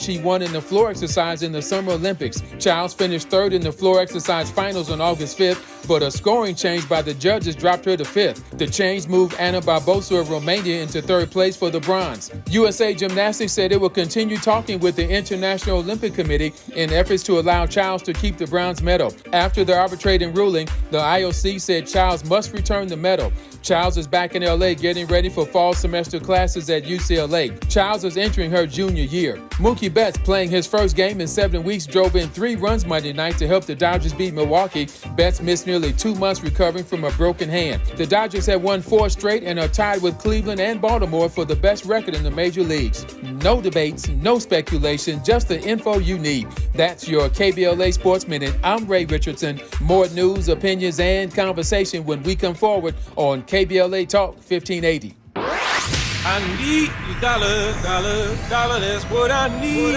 She won in the floor exercise in the Summer Olympics. Childs finished third in the floor exercise finals on August 5th, but a scoring change by the judges dropped her to fifth. The change moved Anna Barbosa of Romania into third place for the bronze. USA Gymnastics said it will continue talking with the International Olympic Committee in efforts to allow Childs to keep the bronze medal. After the arbitrating ruling, the IOC said Childs must return the medal. Childs is back in LA getting ready for fall semester classes at UCLA. Childs is entering her junior year. Mookie Betts, playing his first game in 7 weeks, drove in 3 runs Monday night to help the Dodgers beat Milwaukee. Betts missed nearly 2 months recovering from a broken hand. The Dodgers have won 4 straight and are tied with Cleveland and Baltimore for the best record in the major leagues. No debates, no speculation, just the info you need. That's your KBLA Sports Minute. I'm Ray Richardson. More news, opinions, and conversation when we come forward on KBLA Talk 1580. I need your dollar, that's what I need.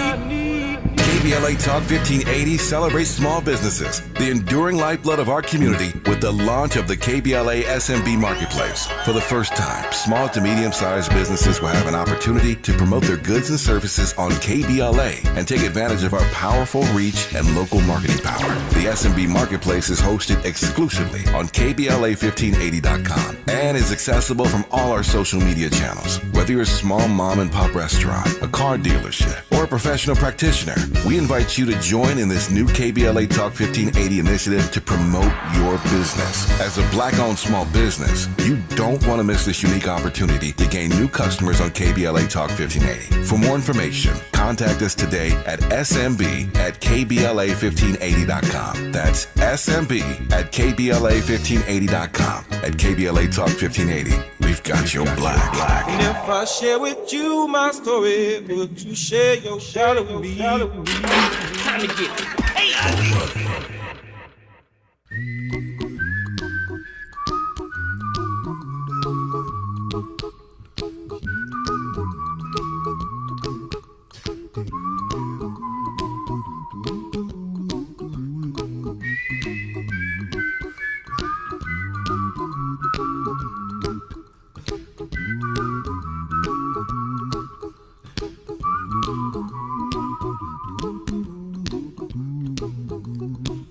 KBLA Talk 1580 celebrates small businesses, the enduring lifeblood of our community, with the launch of the KBLA SMB Marketplace. For the first time, small to medium-sized businesses will have an opportunity to promote their goods and services on KBLA and take advantage of our powerful reach and local marketing power. The SMB Marketplace is hosted exclusively on KBLA1580.com and is accessible from all our social media channels. Whether you're a small mom and pop restaurant, a car dealership, or a professional practitioner, we invite you to join in this new KBLA Talk 1580 initiative to promote your business. As a Black-owned small business, you don't want to miss this unique opportunity to gain new customers on KBLA Talk 1580. For more information, contact us today at smb@kbla1580.com. That's smb@kbla1580.com. At KBLA Talk 1580, we've got your black. And if I share with you my story, would you share your dollar with me? Time to get paid.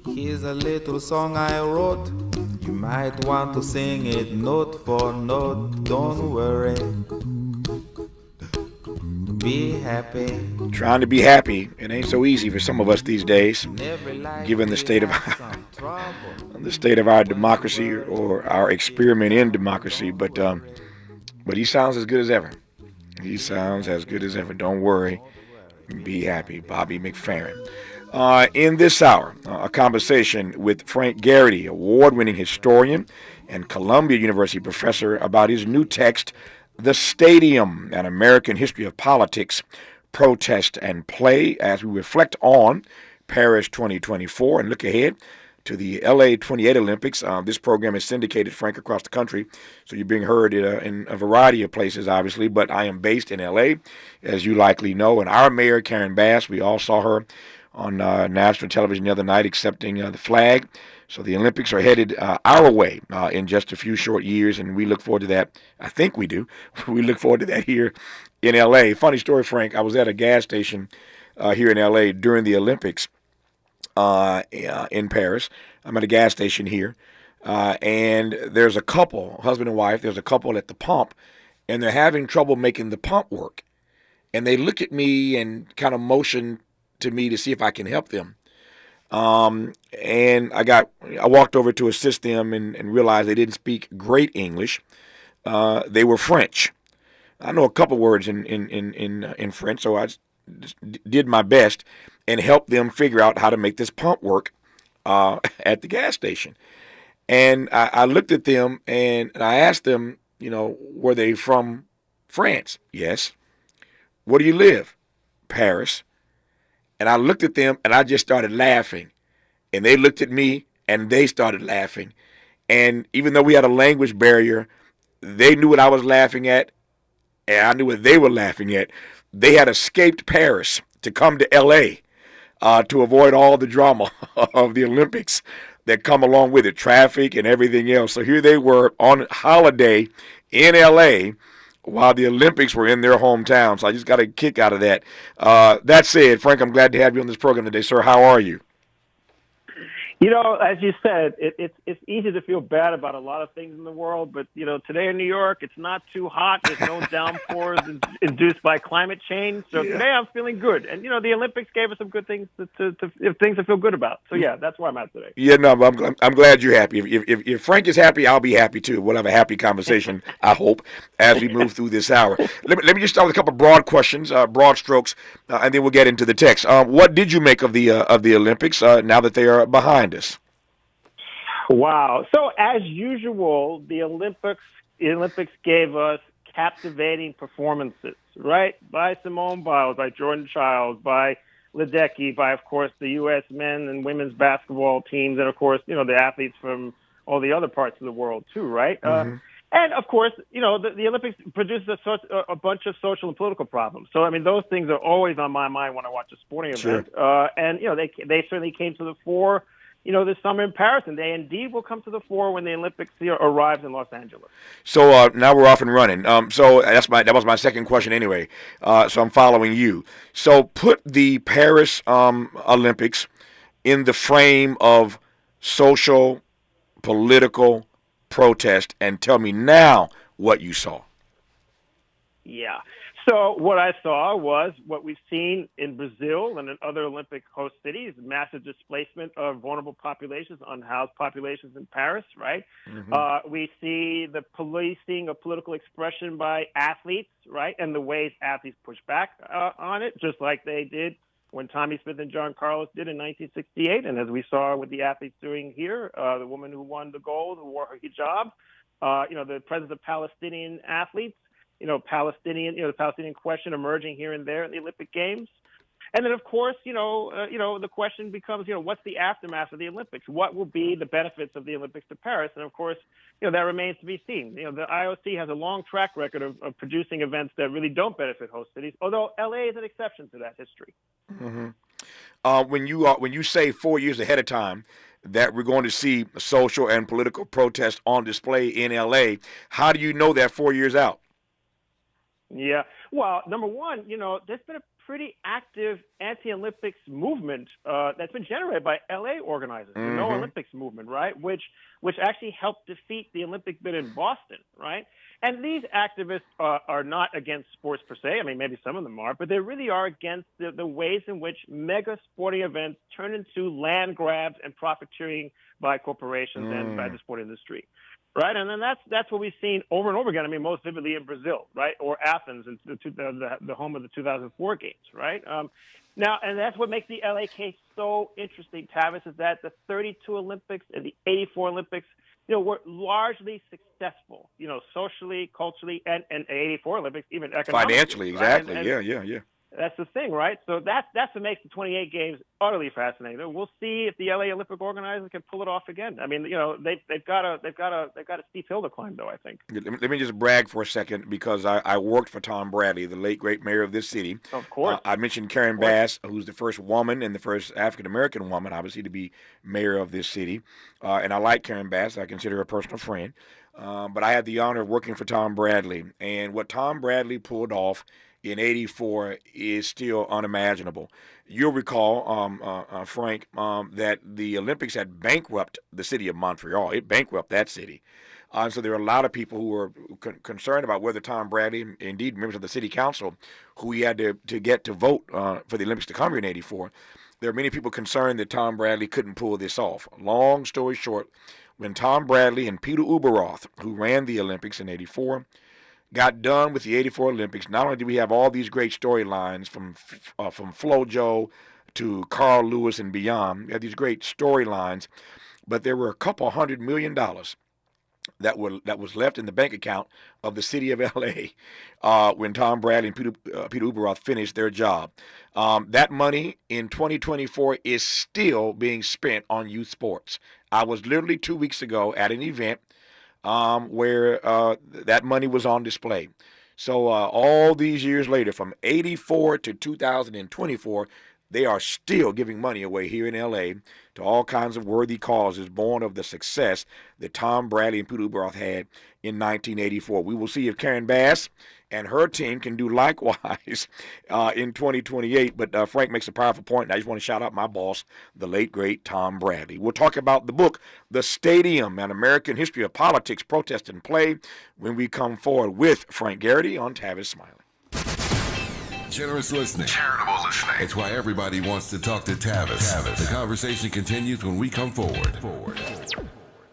Here's a little song I wrote. You might want to sing it note for note. Don't worry. Be happy. Trying to be happy. It ain't so easy for some of us these days, given the state of our democracy or our experiment in democracy. But he sounds as good as ever. He sounds as good as ever. Don't worry. Be happy. Bobby McFerrin. In this hour, a conversation with Frank Garrity, award-winning historian and Columbia University professor, about his new text, The Stadium, An American History of Politics, Protest and Play, as we reflect on Paris 2024 and look ahead to the LA 28 Olympics. This program is syndicated, Frank, across the country, so you're being heard in a variety of places, obviously, but I am based in LA, as you likely know, and our mayor, Karen Bass, we all saw her on national television the other night accepting the flag. So the Olympics are headed our way in just a few short years, and we look forward to that. I think we do. We look forward to that here in L.A. Funny story, Frank. I was at a gas station here in L.A. during the Olympics in Paris. I'm at a gas station here, and there's a couple, husband and wife, there's a couple at the pump, and they're having trouble making the pump work. And they look at me and kind of motion to me to see if I can help them. And I walked over to assist them and realized they didn't speak great English. They were French. I know a couple words in French, so I did my best and helped them figure out how to make this pump work at the gas station. And I looked at them and I asked them, were they from France? Yes. Where do you live? Paris. And I looked at them and I just started laughing. And they looked at me and they started laughing. And even though we had a language barrier, they knew what I was laughing at and I knew what they were laughing at. They had escaped Paris to come to L.A. To avoid all the drama of the Olympics that come along with it, traffic and everything else. So here they were on holiday in L.A., while the Olympics were in their hometown. So I just got a kick out of that. That said, Frank, I'm glad to have you on this program today, sir. How are you? You know, as you said, it's easy to feel bad about a lot of things in the world, but, you know, today in New York, it's not too hot. There's no downpours induced by climate change. So today I'm feeling good. And, you know, the Olympics gave us some good things things to feel good about. So, yeah, that's where I'm at today. Yeah, no, I'm glad you're happy. If Frank is happy, I'll be happy too. We'll have a happy conversation, I hope, as we move through this hour. Let me just start with a couple of broad questions, broad strokes, and then we'll get into the text. What did you make of the Olympics now that they are behind us? Wow. So, as usual, the Olympics gave us captivating performances, right? By Simone Biles, by Jordan Childs, by Ledecky, by, of course, the U.S. men and women's basketball teams, and, of course, you know, the athletes from all the other parts of the world, too, right? Mm-hmm. And, of course, you know, the Olympics produces a bunch of social and political problems. So, I mean, those things are always on my mind when I watch a sporting event. And, you know, they certainly came to the fore, you know, this summer in Paris, and they indeed will come to the fore when the Olympics arrives in Los Angeles. So now we're off and running. So that was my second question anyway. So I'm following you. So put the Paris Olympics in the frame of social, political protest, and tell me now what you saw. Yeah. So what I saw was what we've seen in Brazil and in other Olympic host cities, massive displacement of vulnerable populations, unhoused populations in Paris, right? Mm-hmm. We see the policing of political expression by athletes, right? And the ways athletes push back on it, just like they did when Tommy Smith and John Carlos did in 1968. And as we saw with the athletes doing here, the woman who won the gold, who wore her hijab, you know, the presence of Palestinian athletes, the Palestinian question emerging here and there in the Olympic Games. And then, of course, the question becomes, what's the aftermath of the Olympics? What will be the benefits of the Olympics to Paris? And, of course, that remains to be seen. The IOC has a long track record of producing events that really don't benefit host cities, although LA is an exception to that history. Mm-hmm. When you say 4 years ahead of time that we're going to see social and political protest on display in LA, how do you know that 4 years out? Yeah. Well, number one, there's been a pretty active anti-Olympics movement that's been generated by LA organizers, the No Olympics movement, right? Which actually helped defeat the Olympic bid in Boston, right? And these activists are not against sports per se. I mean, maybe some of them are, but they really are against the ways in which mega sporting events turn into land grabs and profiteering by corporations and by the sport industry. Right, and then that's what we've seen over and over again. I mean, most vividly in Brazil, right, or Athens, in the home of the 2004 games, right? Now, and that's what makes the LA case so interesting, Tavis, is that the 32 Olympics and the 84 Olympics, were largely successful, socially, culturally, and 84 Olympics even economically. Financially, exactly. Right? Yeah. That's the thing, right? So that's what makes the 28 games utterly fascinating. We'll see if the LA Olympic organizers can pull it off again. I mean, they've got a steep hill to climb, though, I think. Let me just brag for a second because I worked for Tom Bradley, the late great mayor of this city. Of course. I mentioned Karen Bass, who's the first woman and the first African American woman, obviously, to be mayor of this city. And I like Karen Bass. I consider her a personal friend. But I had the honor of working for Tom Bradley, and what Tom Bradley pulled off in '84 is still unimaginable. You'll recall, Frank, that the Olympics had bankrupted the city of Montreal. It bankrupted that city. So there are a lot of people who were concerned about whether Tom Bradley, indeed members of the city council, who he had to get to vote for the Olympics to come here in '84. There are many people concerned that Tom Bradley couldn't pull this off. Long story short, when Tom Bradley and Peter Uberroth, who ran the Olympics in '84, got done with the '84 Olympics, not only did we have all these great storylines from FloJo to Carl Lewis and beyond, we had these great storylines, but there were a couple $100 million that was left in the bank account of the city of LA when Tom Bradley and Peter Uberroth finished their job. That money in 2024 is still being spent on youth sports. I was literally 2 weeks ago at an event where that money was on display. So all these years later, from '84 to 2024, they are still giving money away here in L.A. to all kinds of worthy causes born of the success that Tom Bradley and Peter Ueberroth had in 1984. We will see if Karen Bass and her team can do likewise in 2028. But Frank makes a powerful point, and I just want to shout out my boss, the late, great Tom Bradley. We'll talk about the book, The Stadium, An American History of Politics, Protest, and Play, when we come forward with Frank Garrity on Tavis Smiley. Generous listening. Charitable listening. It's why everybody wants to talk to Tavis. The conversation continues when we come forward.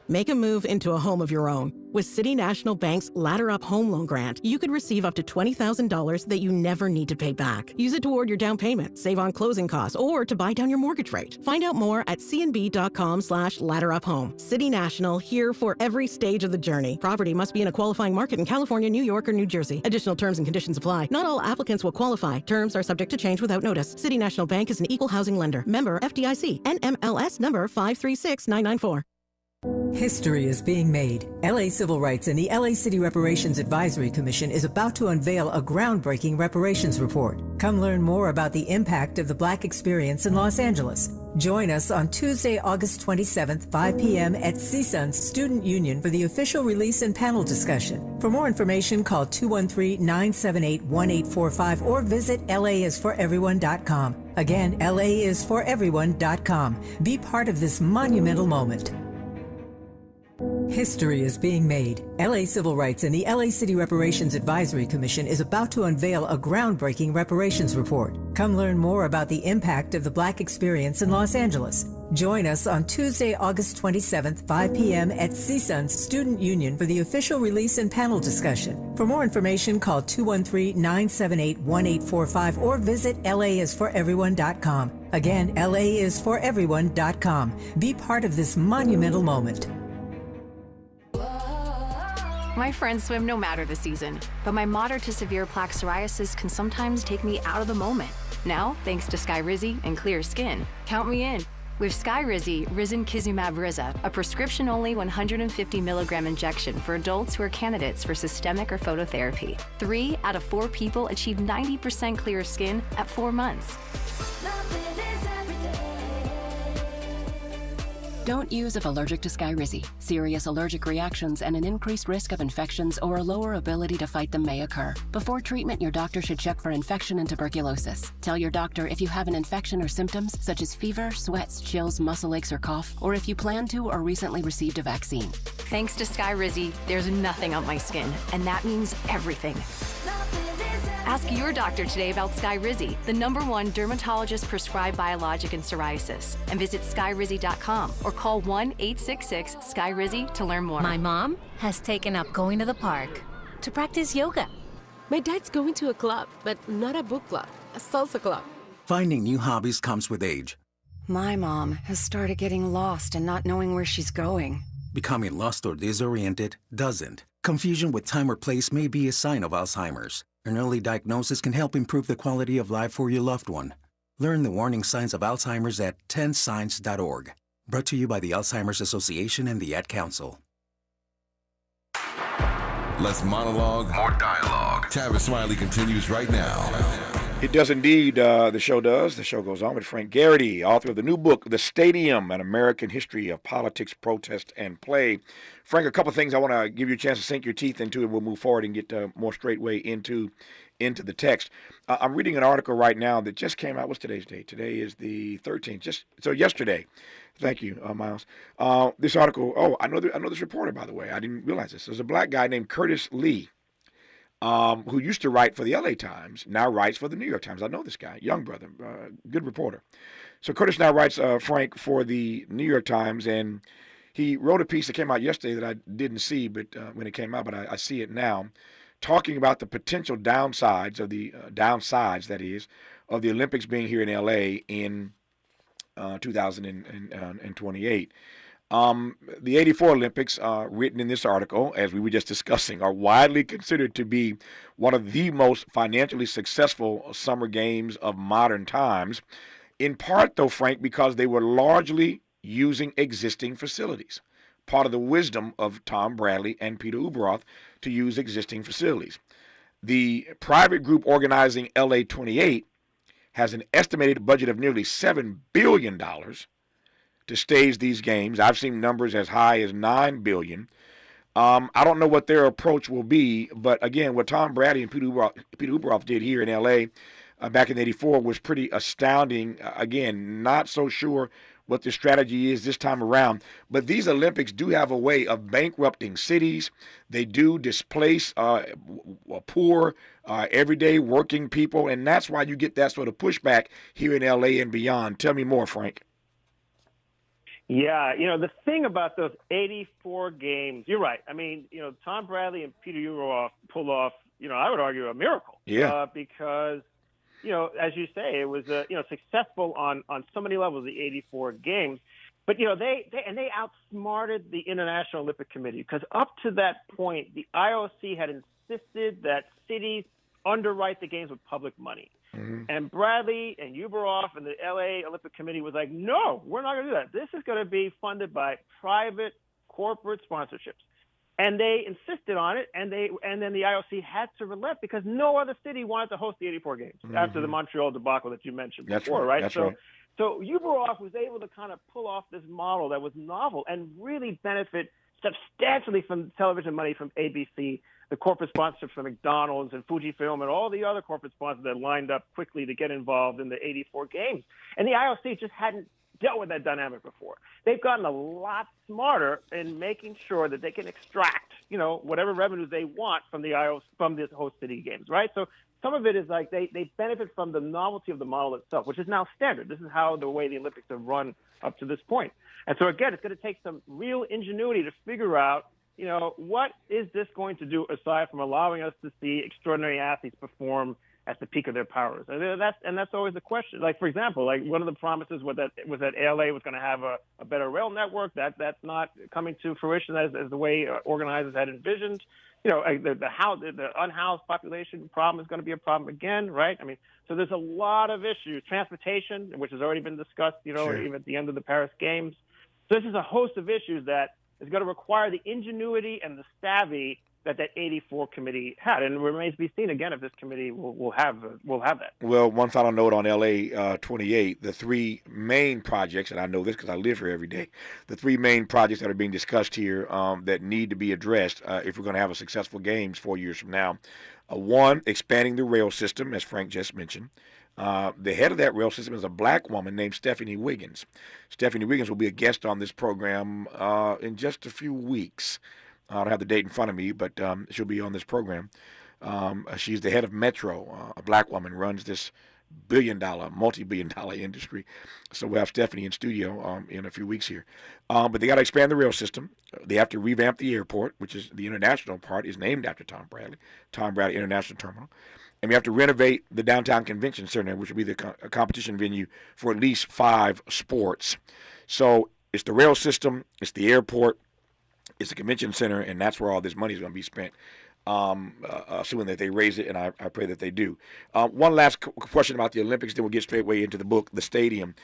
Make a move into a home of your own. With City National Bank's Ladder Up Home Loan Grant, you could receive up to $20,000 that you never need to pay back. Use it toward your down payment, save on closing costs, or to buy down your mortgage rate. Find out more at cnb.com/ladderuphome. City National, here for every stage of the journey. Property must be in a qualifying market in California, New York, or New Jersey. Additional terms and conditions apply. Not all applicants will qualify. Terms are subject to change without notice. City National Bank is an equal housing lender. Member FDIC. NMLS number 536994. History is being made. LA Civil Rights and the LA City Reparations Advisory Commission is about to unveil a groundbreaking reparations report. Come learn more about the impact of the Black experience in Los Angeles. Join us on Tuesday, August 27th, 5 p.m. at CSUN's Student Union for the official release and panel discussion. For more information, call 213-978-1845 or visit laisforeveryone.com. Again, laisforeveryone.com. Be part of this monumental moment. History is being made. LA Civil Rights and the LA City Reparations Advisory Commission is about to unveil a groundbreaking reparations report. Come learn more about the impact of the Black experience in Los Angeles. Join us on Tuesday, August 27th, 5 p.m. at CSUN's Student Union for the official release and panel discussion. For more information, call 213-978-1845 or visit laisforeveryone.com. Again, laisforeveryone.com. Be part of this monumental moment. My friends swim no matter the season, but my moderate to severe plaque psoriasis can sometimes take me out of the moment. Now, thanks to Skyrizi and clear skin, count me in. With Skyrizi, Risankizumab Riza, a prescription-only 150 milligram injection for adults who are candidates for systemic or phototherapy. 3 out of 4 people achieve 90% clear skin at 4 months. Don't use if allergic to Skyrizi. Serious allergic reactions and an increased risk of infections or a lower ability to fight them may occur. Before treatment, your doctor should check for infection and tuberculosis. Tell your doctor if you have an infection or symptoms such as fever, sweats, chills, muscle aches, or cough, or if you plan to or recently received a vaccine. Thanks to Skyrizi, there's nothing on my skin, and that means everything. Ask your doctor today about Skyrizi, the #1 dermatologist-prescribed biologic in psoriasis, and visit skyrizi.com or call 1-866-SKYRIZI to learn more. My mom has taken up going to the park to practice yoga. My dad's going to a club, but not a book club, a salsa club. Finding new hobbies comes with age. My mom has started getting lost and not knowing where she's going. Becoming lost or disoriented doesn't. Confusion with time or place may be a sign of Alzheimer's. An early diagnosis can help improve the quality of life for your loved one. Learn the warning signs of Alzheimer's at 10signs.org. Brought to you by the Alzheimer's Association and the Ad Council. Less monologue, more dialogue. Tavis Smiley continues right now. It does indeed. The show does. The show goes on with Frank Garrity, author of the new book, The Stadium, An American History of Politics, Protest, and Play. Frank, a couple things I want to give you a chance to sink your teeth into, and we'll move forward and get more straightway into the text. I'm reading an article right now that just came out. What's today's date? Today is the 13th. So yesterday. Thank you, Miles. This article. I know this reporter, by the way. I didn't realize this. There's a black guy named Curtis Lee, who used to write for the LA Times, now writes for the New York Times. I know this guy, young brother, good reporter. So Curtis now writes, Frank, for the New York Times, and he wrote a piece that came out yesterday that I didn't see, but when it came out, but I see it now, talking about the potential downsides of the of the Olympics being here in LA in 2028. The 84 Olympics, written in this article, as we were just discussing, are widely considered to be one of the most financially successful summer games of modern times, in part, though, Frank, because they were largely using existing facilities. Part of the wisdom of Tom Bradley and Peter Ueberroth to use existing facilities. The private group organizing LA 28 has an estimated budget of nearly $7 billion to stage these games. I've seen numbers as high as $9 billion. I don't know what their approach will be, but again, what Tom Bradley and Peter Uberoff did here in L.A. Back in '84 was pretty astounding. Again, not so sure what the strategy is this time around, but these Olympics do have a way of bankrupting cities. They do displace poor, everyday working people, and that's why you get that sort of pushback here in L.A. and beyond. Tell me more, Frank. Yeah, the thing about those 84 games, you're right. I mean, Tom Bradley and Peter Uberoff pulled off, I would argue, a miracle. Yeah. Because, as you say, it was, successful on so many levels, the 84 games. But, they outsmarted the International Olympic Committee because up to that point, the IOC had insisted that cities underwrite the games with public money. Mm-hmm. And Bradley and Uberoff and the LA Olympic Committee was like, no, we're not going to do that. This is going to be funded by private corporate sponsorships. And they insisted on it, and then the IOC had to relent because no other city wanted to host the 84 games after the Montreal debacle that you mentioned before, right? That's right. So Uberoff was able to kind of pull off this model that was novel and really benefit substantially from television money from ABC, the corporate sponsorship from McDonald's and Fujifilm and all the other corporate sponsors that lined up quickly to get involved in the 84 games. And the IOC just hadn't dealt with that dynamic before. They've gotten a lot smarter in making sure that they can extract, whatever revenues they want from the host city games, right? So some of it is like they benefit from the novelty of the model itself, which is now standard. This is how the way the Olympics have run up to this point. And so, again, it's going to take some real ingenuity to figure out, what is this going to do aside from allowing us to see extraordinary athletes perform at the peak of their powers? And that's always the question. Like, for example, one of the promises was that ALA was going to have a better rail network. That's not coming to fruition as the way organizers had envisioned. The unhoused population problem is going to be a problem again, right? I mean, so there's a lot of issues. Transportation, which has already been discussed, Sure. Even at the end of the Paris Games. So this is a host of issues that is going to require the ingenuity and the savvy that 84 committee had, and it remains to be seen again if this committee will have that. Well, one final note on LA 28, the three main projects, and I know this because I live here every day, the three main projects that are being discussed here that need to be addressed if we're going to have a successful games 4 years from now. One, expanding the rail system, as Frank just mentioned. The head of that rail system is a black woman named Stephanie Wiggins. Stephanie Wiggins will be a guest on this program in just a few weeks. I don't have the date in front of me, but she'll be on this program. She's the head of Metro. A black woman runs this multi-billion-dollar industry. So we'll have Stephanie in studio in a few weeks here. But they got to expand the rail system. They have to revamp the airport, which is the international part, is named after Tom Bradley International Terminal. And we have to renovate the downtown convention center, which will be the competition venue for at least 5 sports. So it's the rail system, it's the airport, it's the convention center, and that's where all this money is going to be spent, assuming that they raise it, and I pray that they do. One last question about the Olympics, then we'll get straight away into the book, The Stadium.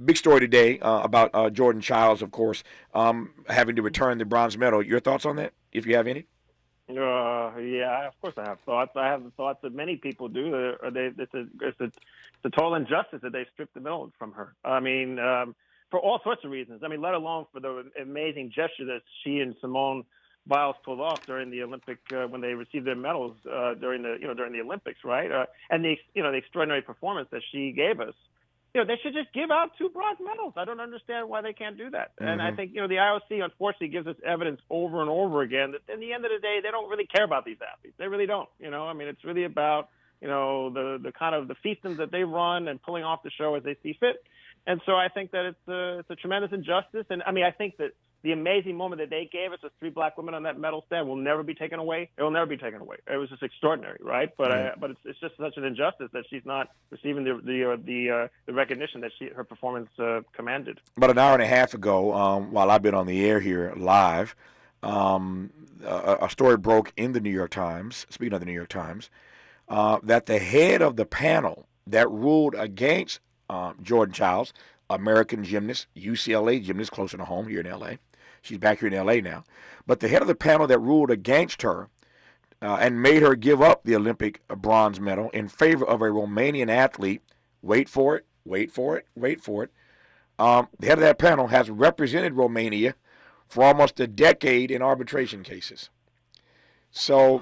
Big story today about Jordan Childs, of course, having to return the bronze medal. Your thoughts on that, if you have any? Yeah, of course I have thoughts. I have the thoughts that many people do. It's a total injustice that they stripped the medal from her. I mean, for all sorts of reasons. I mean, let alone for the amazing gesture that she and Simone Biles pulled off during the Olympic when they received their medals during the Olympics, right? And the extraordinary performance that she gave us. They should just give out 2 bronze medals. I don't understand why they can't do that. Mm-hmm. And I think, the IOC, unfortunately, gives us evidence over and over again that in the end of the day, they don't really care about these athletes. They really don't. I mean, it's really about, the kind of the fiefdoms that they run and pulling off the show as they see fit. And so I think that it's a tremendous injustice. And, I mean, I think that the amazing moment that they gave us, the 3 black women on that medal stand, will never be taken away. It will never be taken away. It was just extraordinary, right? But but it's just such an injustice that she's not receiving the recognition that her performance commanded. About an hour and a half ago, while I've been on the air here live, a story broke in the New York Times, speaking of the New York Times, that the head of the panel that ruled against Jordan Childs, American gymnast, UCLA gymnast, closer to home here in L.A., she's back here in L.A. now. But the head of the panel that ruled against her and made her give up the Olympic bronze medal in favor of a Romanian athlete, wait for it, wait for it, wait for it. The head of that panel has represented Romania for almost a decade in arbitration cases. So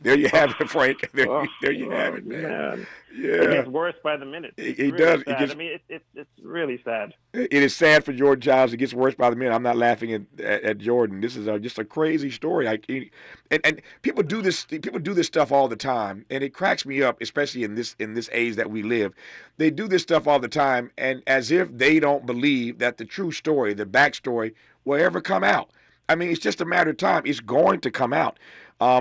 there you have it, Frank. There you have it, man. Yeah, it gets worse by the minute. It really does. Sad. I mean, it's really sad. It is sad for Jordan Childs. It gets worse by the minute. I'm not laughing at Jordan. This is just a crazy story. And people do this. People do this stuff all the time, and it cracks me up, especially in this age that we live. They do this stuff all the time, and as if they don't believe that the true story, the backstory, will ever come out. I mean, it's just a matter of time. It's going to come out.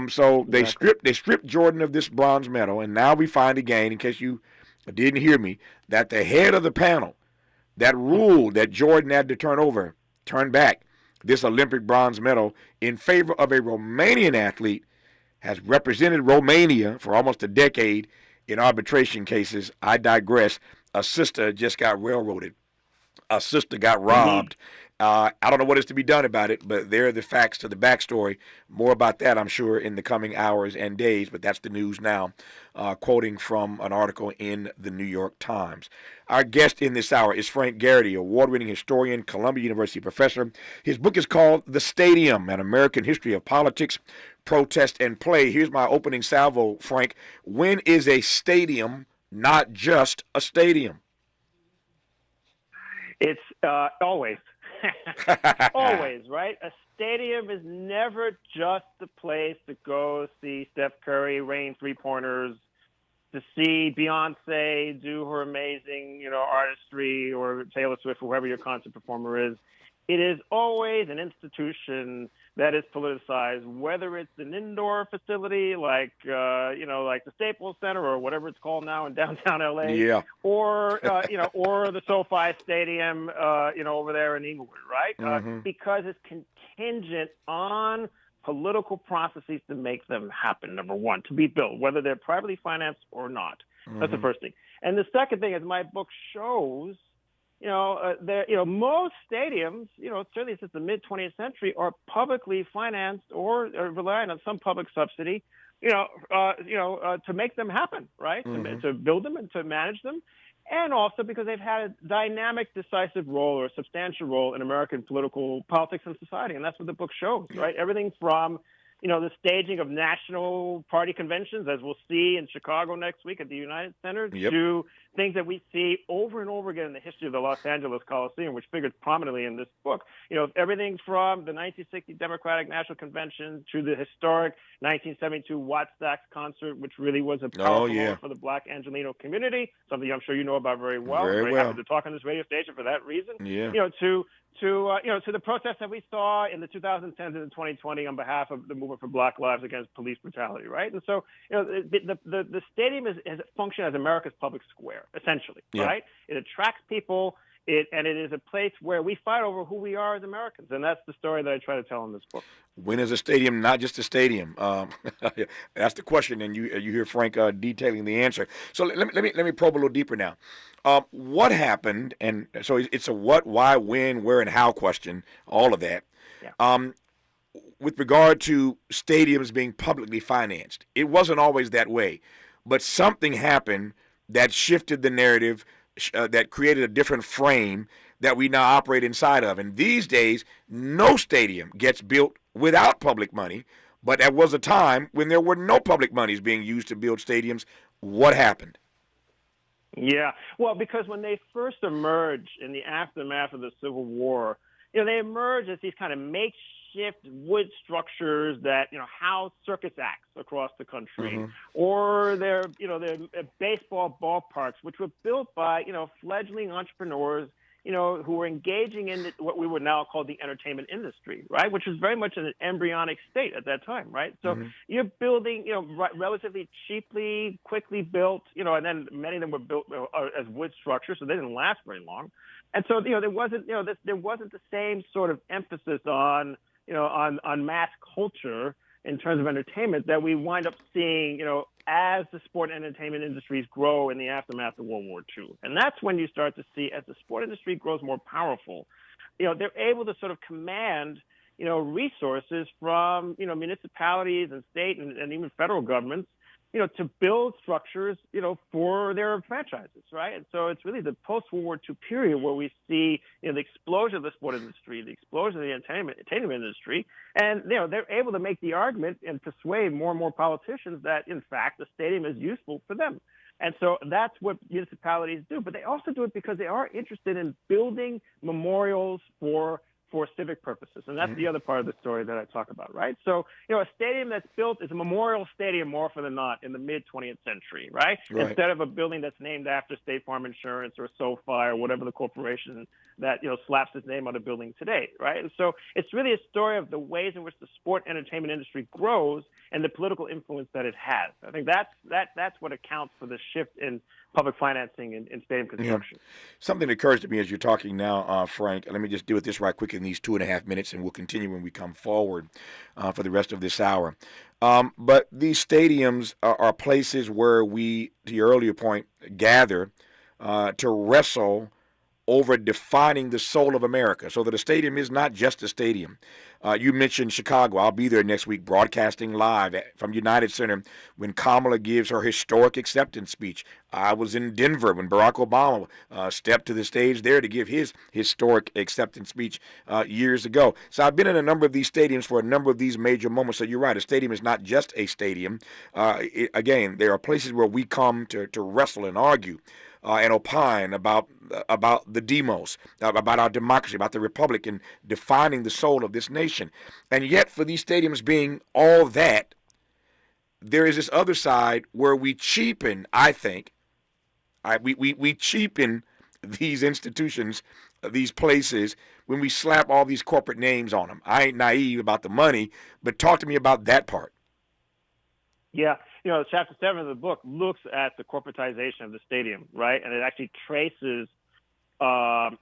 So they stripped Jordan of this bronze medal, and now we find again, in case you didn't hear me, that the head of the panel that ruled that Jordan had to turn back this Olympic bronze medal in favor of a Romanian athlete, has represented Romania for almost a decade in arbitration cases. I digress. A sister just got railroaded. A sister got robbed. I don't know what is to be done about it, but there are the facts to the backstory. More about that, I'm sure, in the coming hours and days, but that's the news now, quoting from an article in the New York Times. Our guest in this hour is Frank Garrity, award-winning historian, Columbia University professor. His book is called The Stadium, An American History of Politics, Protest, and Play. Here's my opening salvo, Frank. When is a stadium not just a stadium? It's always. Always, right? A stadium is never just the place to go see Steph Curry rain three-pointers, to see Beyonce do her amazing, artistry, or Taylor Swift, or whoever your concert performer is. It is always an institution that is politicized, whether it's an indoor facility like the Staples Center or whatever it's called now in downtown LA, or the SoFi Stadium, over there in Inglewood, right? Because it's contingent on political processes to make them happen. Number one, to be built, whether they're privately financed or not. That's the first thing. And the second thing, as my book shows, most stadiums, certainly since the mid-20th century, are publicly financed or relying on some public subsidy, to make them happen, right? To build them and to manage them. And also because they've had a dynamic, decisive role or a substantial role in American political politics and society. And that's what the book shows, right? Everything from, the staging of national party conventions, as we'll see in Chicago next week at the United Center, to things that we see over and over again in the history of the Los Angeles Coliseum, which figures prominently in this book. Everything from the 1960 Democratic National Convention to the historic 1972 Watt-Stacks concert, which really was a powerful moment for the Black Angelino community, something I'm sure you know about very well. Very happy to talk on this radio station for that reason. To the protests that we saw in the 2010s and 2020 on behalf of the movement for Black Lives Against Police Brutality, right? And so, the stadium has functioned as America's public square, essentially, right? It attracts people, and it is a place where we fight over who we are as Americans, and that's the story that I try to tell in this book. When is a stadium not just a stadium? That's the question, and you hear Frank detailing the answer. So let me probe a little deeper now. What happened? And so it's a what, why, when, where, and how question. All of that. With regard to stadiums being publicly financed, it wasn't always that way, but something happened that shifted the narrative, that created a different frame that we now operate inside of. And these days, no stadium gets built without public money, but there was a time when there were no public monies being used to build stadiums. What happened? Yeah, well, because when they first emerged in the aftermath of the Civil War, they emerged as these kind of makeshift wood structures that, house circus acts across the country, or they're baseball ballparks, which were built by, fledgling entrepreneurs, who were engaging in what we would now call the entertainment industry, right? Which was very much in an embryonic state at that time, right? So you're building, relatively cheaply, quickly built, and then many of them were built as wood structures, so they didn't last very long. And so, there wasn't the same sort of emphasis on mass culture in terms of entertainment that we wind up seeing, as the sport and entertainment industries grow in the aftermath of World War II. And that's when you start to see, as the sport industry grows more powerful, they're able to sort of command, resources from, municipalities and state and even federal governments to build structures, for their franchises, right? And so it's really the post-World War II period where we see, the explosion of the sport industry, the explosion of the entertainment industry, and they're able to make the argument and persuade more and more politicians that, in fact, the stadium is useful for them. And so that's what municipalities do. But they also do it because they are interested in building memorials for civic purposes. And that's the other part of the story that I talk about, right? So, a stadium that's built is a memorial stadium more often than not in the mid-20th century, right? Instead of a building that's named after State Farm Insurance or SoFi or whatever the corporation that, slaps its name on a building today, right? And so it's really a story of the ways in which the sport entertainment industry grows and the political influence that it has. I think that's what accounts for the shift in public financing in stadium construction. Yeah. Something occurs to me as you're talking now, Frank, and let me just deal with this right quick in these 2.5 minutes, and we'll continue when we come forward for the rest of this hour. But these stadiums are places where we, to your earlier point, gather to wrestle over defining the soul of America, so that a stadium is not just a stadium. You mentioned Chicago. I'll be there next week broadcasting live from United Center when Kamala gives her historic acceptance speech. I was in Denver when Barack Obama stepped to the stage there to give his historic acceptance speech years ago. So I've been in a number of these stadiums for a number of these major moments. So you're right, a stadium is not just a stadium. Again, there are places where we come to wrestle and argue and opine about the demos, about our democracy, about the republic, and defining the soul of this nation. And yet, for these stadiums being all that, there is this other side where we cheapen, I think, we cheapen these institutions, these places, when we slap all these corporate names on them. I ain't naive about the money, but talk to me about that part. Yeah. Chapter 7 of the book looks at the corporatization of the stadium, right? And it actually traces the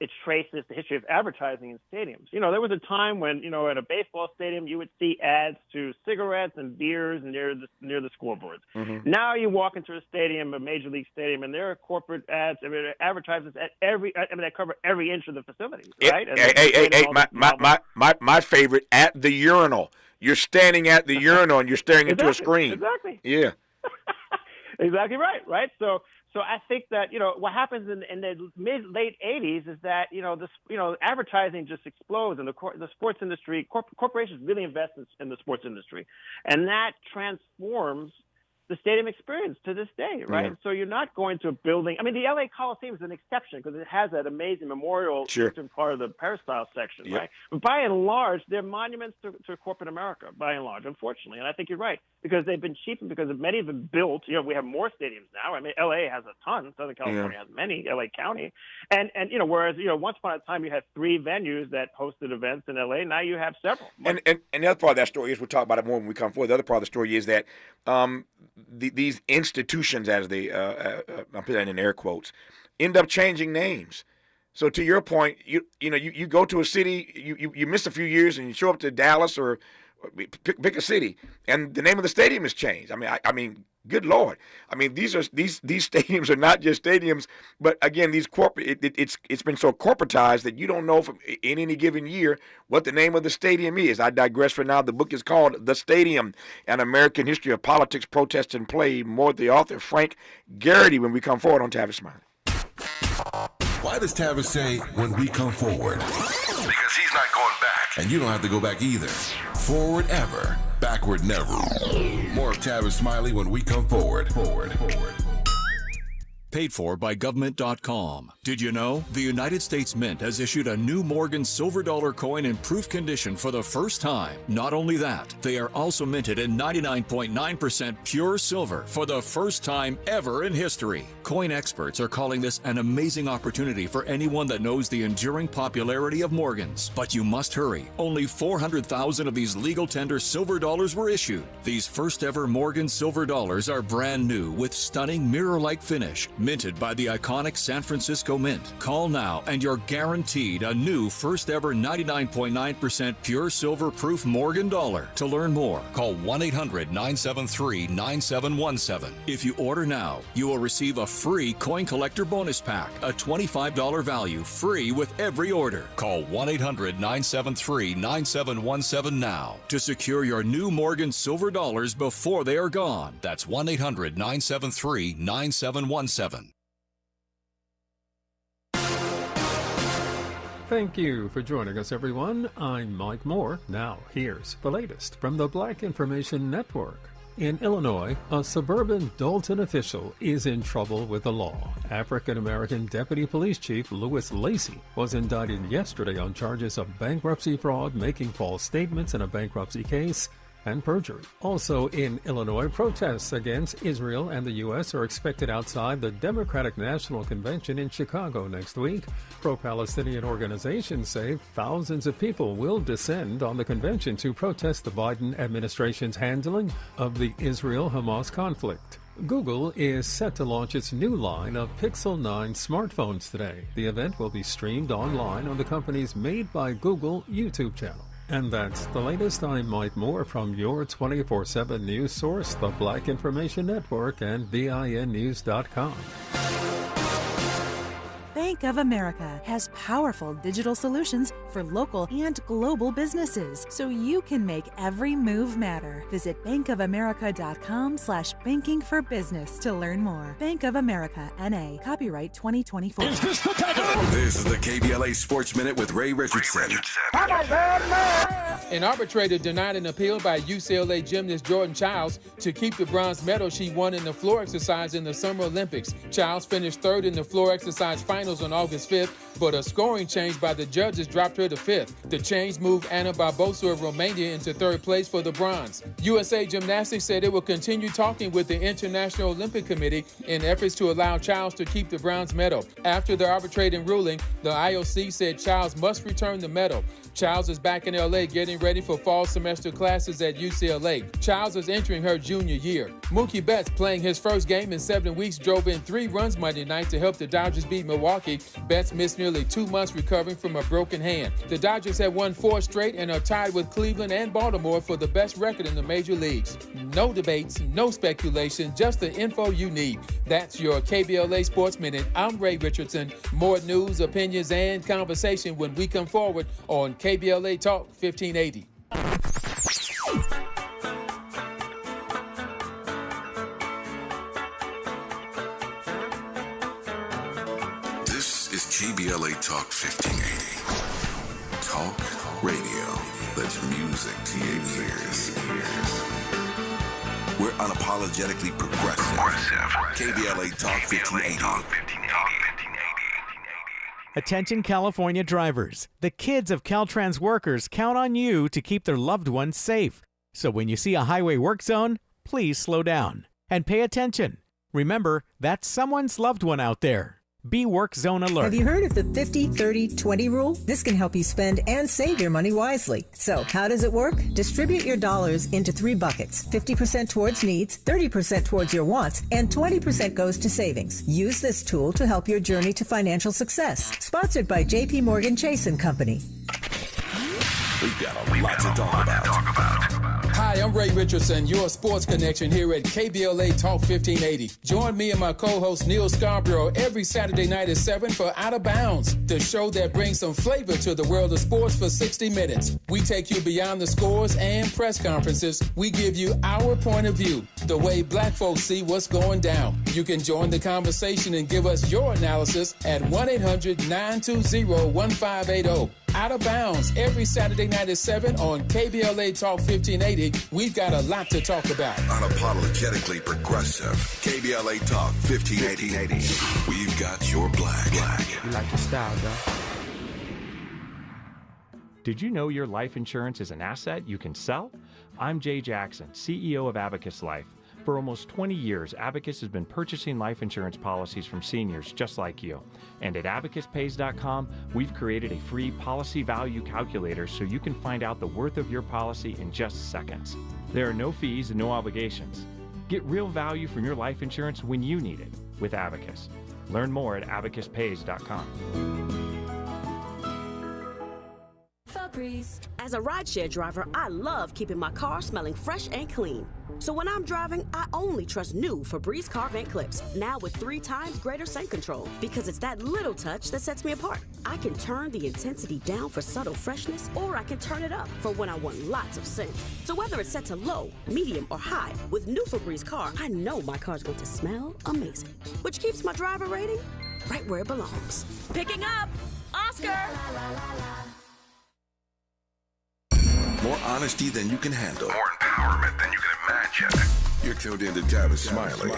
history of advertising in stadiums. There was a time when, at a baseball stadium, you would see ads to cigarettes and beers near the scoreboards. Mm-hmm. Now you walk into a stadium, a major league stadium, and there are corporate ads, advertisements that cover every inch of the facility, right? My favorite, at the urinal. You're standing at the urinal and you're staring into a screen. Exactly. Yeah. Exactly right. So I think that what happens in the late 80s is that advertising just explodes, and the sports industry, corporations really invest in the sports industry, and that transforms the stadium experience to this day, right? Yeah. So you're not going to a building. I mean, the LA Coliseum is an exception because it has that amazing memorial section part of the peristyle section, right? But by and large, they're monuments to corporate America, by and large, unfortunately. And I think you're right, because they've been cheapened because many of them built. We have more stadiums now. I mean, LA has a ton. Southern California has many. LA County, and whereas once upon a time you had 3 venues that hosted events in LA. Now you have several. And the other part of that story is, we'll talk about it more when we come forward. The other part of the story is that these institutions, as they I'm putting that in air quotes, end up changing names. So to your point, you go to a city, you miss a few years, and you show up to Dallas or pick a city, and the name of the stadium has changed. I mean, good Lord. I mean, these stadiums are not just stadiums, but again, these corporate. It's been so corporatized that you don't know in any given year what the name of the stadium is. I digress for now. The book is called "The Stadium: An American History of Politics, Protest, and Play." More the author Frank Garrity when we come forward on Tavis Smiley. Why does Tavis say "when we come forward"? Because he's not going back, and you don't have to go back either. Forward ever, backward never. More of Tavis Smiley when we come forward. Paid for by government.com. Did you know the United States Mint has issued a new Morgan silver dollar coin in proof condition for the first time? Not only that, they are also minted in 99.9% pure silver for the first time ever in history. Coin experts are calling this an amazing opportunity for anyone that knows the enduring popularity of Morgans. But you must hurry. Only 400,000 of these legal tender silver dollars were issued. These first ever Morgan silver dollars are brand new with stunning mirror-like finish, minted by the iconic San Francisco Mint. Call now and you're guaranteed a new first ever 99.9% pure silver proof Morgan dollar. To learn more, call 1-800-973-9717. If you order now, you will receive a free coin collector bonus pack, a $25 value, free with every order. Call 1-800-973-9717 now to secure your new Morgan silver dollars before they are gone. That's 1-800-973-9717. Thank you for joining us, everyone. I'm Mike Moore. Now, here's the latest from the Black Information Network. In Illinois, a suburban Dalton official is in trouble with the law. African-American Deputy Police Chief Louis Lacey was indicted yesterday on charges of bankruptcy fraud, making false statements in a bankruptcy case, and perjury. Also in Illinois, protests against Israel and the U.S. are expected outside the Democratic National Convention in Chicago next week. Pro-Palestinian organizations say thousands of people will descend on the convention to protest the Biden administration's handling of the Israel-Hamas conflict. Google is set to launch its new line of Pixel 9 smartphones today. The event will be streamed online on the company's Made by Google YouTube channel. And that's the latest. I'm Mike Moore from your 24/7 news source, the Black Information Network, and BINnews.com. Bank of America has powerful digital solutions for local and global businesses, so you can make every move matter. Visit bankofamerica.com/banking for business to learn more. Bank of America, N.A., copyright 2024. This is the KBLA Sports Minute with Ray Richardson. An arbitrator denied an appeal by UCLA gymnast Jordan Childs to keep the bronze medal she won in the floor exercise in the Summer Olympics. Childs finished third in the floor exercise finals on August 5th, but a scoring change by the judges dropped her to fifth. The change moved Anna Barbosa of Romania into third place for the bronze. USA Gymnastics said it will continue talking with the International Olympic Committee in efforts to allow Childs to keep the bronze medal. After the arbitrating ruling, the IOC said Childs must return the medal. Childs is back in LA getting ready for fall semester classes at UCLA. Childs is entering her junior year. Mookie Betts, playing his first game in 7 weeks, drove in 3 runs Monday night to help the Dodgers beat Milwaukee. Betts missed nearly 2 months recovering from a broken hand. The Dodgers have won 4 straight and are tied with Cleveland and Baltimore for the best record in the major leagues. No debates, no speculation, just the info you need. That's your KBLA Sports Minute. I'm Ray Richardson. More news, opinions, and conversation when we come forward on KBLA Talk 1580. This is KBLA Talk 1580. Talk radio that's music to your ears. We're unapologetically progressive. KBLA Talk 1580. Attention California drivers. The kids of Caltrans workers count on you to keep their loved ones safe. So when you see a highway work zone, please slow down and pay attention. Remember, that's someone's loved one out there. Be work zone alert. Have you heard of the 50-30-20 rule? This can help you spend and save your money wisely. So how does it work? Distribute your dollars into 3 buckets. 50% towards needs, 30% towards your wants, and 20% goes to savings. Use this tool to help your journey to financial success. Sponsored by J.P. Morgan Chase & Company. We've got a lot to talk about. Hi, I'm Ray Richardson, your sports connection here at KBLA Talk 1580. Join me and my co-host Neil Scarborough every Saturday night at 7 for Out of Bounds, the show that brings some flavor to the world of sports for 60 minutes. We take you beyond the scores and press conferences. We give you our point of view, the way black folks see what's going down. You can join the conversation and give us your analysis at 1-800-920-1580. Out of Bounds every Saturday night at 7 on KBLA Talk 1580. We've got a lot to talk about. Unapologetically progressive. KBLA Talk 1580. We've got your black. You like your style, though. Did you know your life insurance is an asset you can sell? I'm Jay Jackson, CEO of Abacus Life. For almost 20 years, Abacus has been purchasing life insurance policies from seniors just like you. And at AbacusPays.com, we've created a free policy value calculator so you can find out the worth of your policy in just seconds. There are no fees and no obligations. Get real value from your life insurance when you need it. with Abacus. Learn more at abacuspays.com. As a rideshare driver, I love keeping my car smelling fresh and clean. So when I'm driving, I only trust new Febreze car vent clips, now with 3 times greater scent control, because it's that little touch that sets me apart. I can turn the intensity down for subtle freshness, or I can turn it up for when I want lots of scent. So whether it's set to low, medium, or high, with new Febreze car, I know my car's going to smell amazing, which keeps my driver rating right where it belongs. Picking up Oscar! More honesty than you can handle. More empowerment than you can imagine. You're tuned in to Tavis Smiley.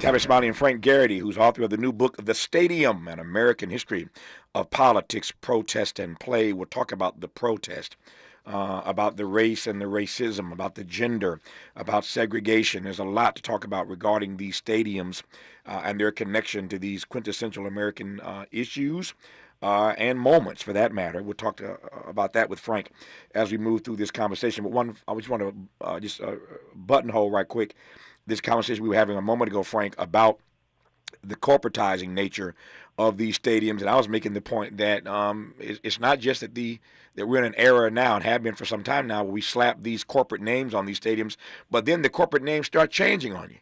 Tavis Smiley and Frank Garrity, who's author of the new book, The Stadium, An American History of Politics, Protest, and Play. We'll talk about the protest, about the race and the racism, about the gender, about segregation. There's a lot to talk about regarding these stadiums and their connection to these quintessential American issues. And moments, for that matter. We'll talk about that with Frank as we move through this conversation. But I just want to buttonhole right quick this conversation we were having a moment ago, Frank, about the corporatizing nature of these stadiums. And I was making the point that it's not just that we're in an era now and have been for some time now where we slap these corporate names on these stadiums, but then the corporate names start changing on you.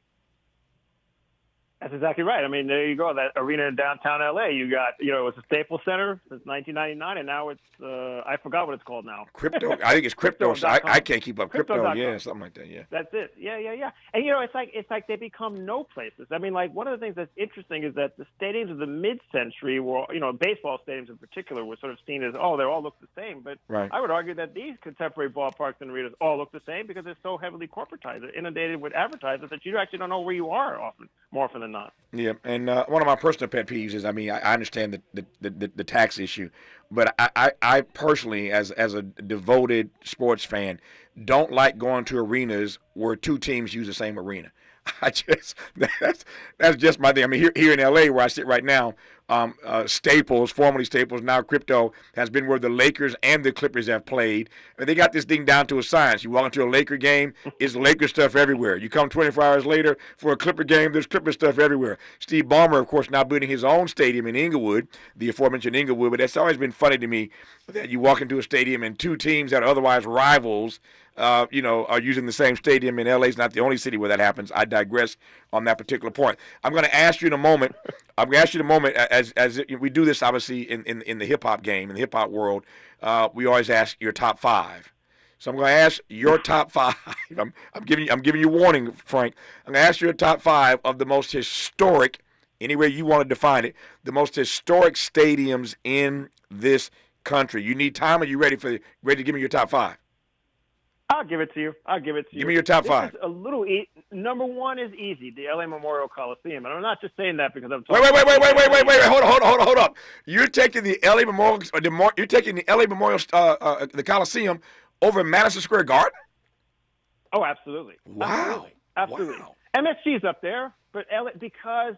That's exactly right. I mean, there you go. That arena in downtown L.A. You got, it was a Staples Center since 1999, and now it's I forgot what it's called now. Crypto. I think it's crypto. I can't keep up. Crypto. Yeah, something like that. Yeah. That's it. Yeah. And it's like they become no places. I mean, like one of the things that's interesting is that the stadiums of the mid-century were, baseball stadiums in particular, were sort of seen as, they all look the same. But right. I would argue that these contemporary ballparks and arenas all look the same because they're so heavily corporatized, they're inundated with advertisers that you actually don't know where you are more often than not. Yeah, and one of my personal pet peeves is, I understand the tax issue, but I personally, as a devoted sports fan, don't like going to arenas where 2 teams use the same arena. That's just my thing. I mean, here in L.A. where I sit right now, Staples, formerly Staples, now Crypto, has been where the Lakers and the Clippers have played. I mean, they got this thing down to a science. You walk into a Laker game, it's Laker stuff everywhere. You come 24 hours later for a Clipper game, there's Clipper stuff everywhere. Steve Ballmer, of course, now building his own stadium in Inglewood, the aforementioned Inglewood, but that's always been funny to me that you walk into a stadium and 2 teams that are otherwise rivals are using the same stadium. In L.A. is not the only city where that happens. I digress on that particular point. I'm going to ask you in a moment. As we do this, obviously, in the hip hop game, in the hip hop world, we always ask your top 5. So I'm going to ask your top 5. I'm giving you warning, Frank. I'm going to ask you your top 5 of the most historic, anywhere you want to define it, the most historic stadiums in this country. You need time? Are you ready to give me your top 5? I'll give it to you. Give me your top 5. A little number 1 is easy, the LA Memorial Coliseum, and I'm not just saying that because I'm talking. Wait! Hold up! You're taking the LA Memorial. You're taking the LA Memorial, the Coliseum, over Madison Square Garden. Oh, absolutely. Wow. Absolutely. Wow. MSG's up there, but LA because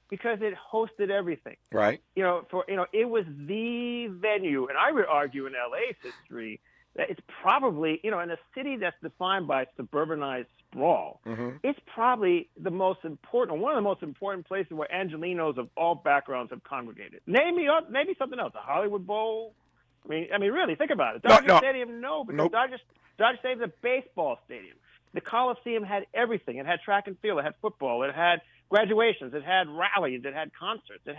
it hosted everything. Right. It was the venue, and I would argue in LA's history. It's probably, in a city that's defined by suburbanized sprawl, it's probably one of the most important places where Angelenos of all backgrounds have congregated. Maybe something else, a Hollywood Bowl. I mean, really, think about it. Dodger Stadium, no, because nope. Dodger Stadium's a baseball stadium. The Coliseum had everything. It had track and field. It had football. It had graduations. It had rallies. It had concerts. It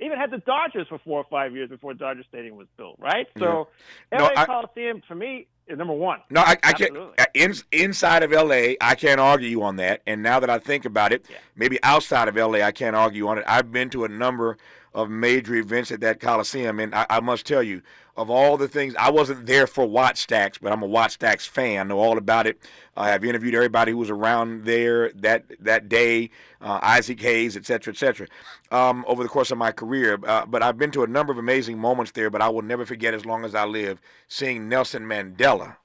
even had the Dodgers for 4 or 5 years before Dodger Stadium was built, right? So LA Coliseum, for me, is number 1. No, I can't. Inside of LA, I can't argue you on that. And now that I think about it, maybe outside of LA, I can't argue on it. I've been to a number of major events at that Coliseum, and I must tell you, of all the things, I wasn't there for Watt Stacks, but I'm a Watt Stacks fan. I know all about it. I have interviewed everybody who was around there that day, Isaac Hayes, et cetera, over the course of my career. But I've been to a number of amazing moments there, but I will never forget as long as I live seeing Nelson Mandela,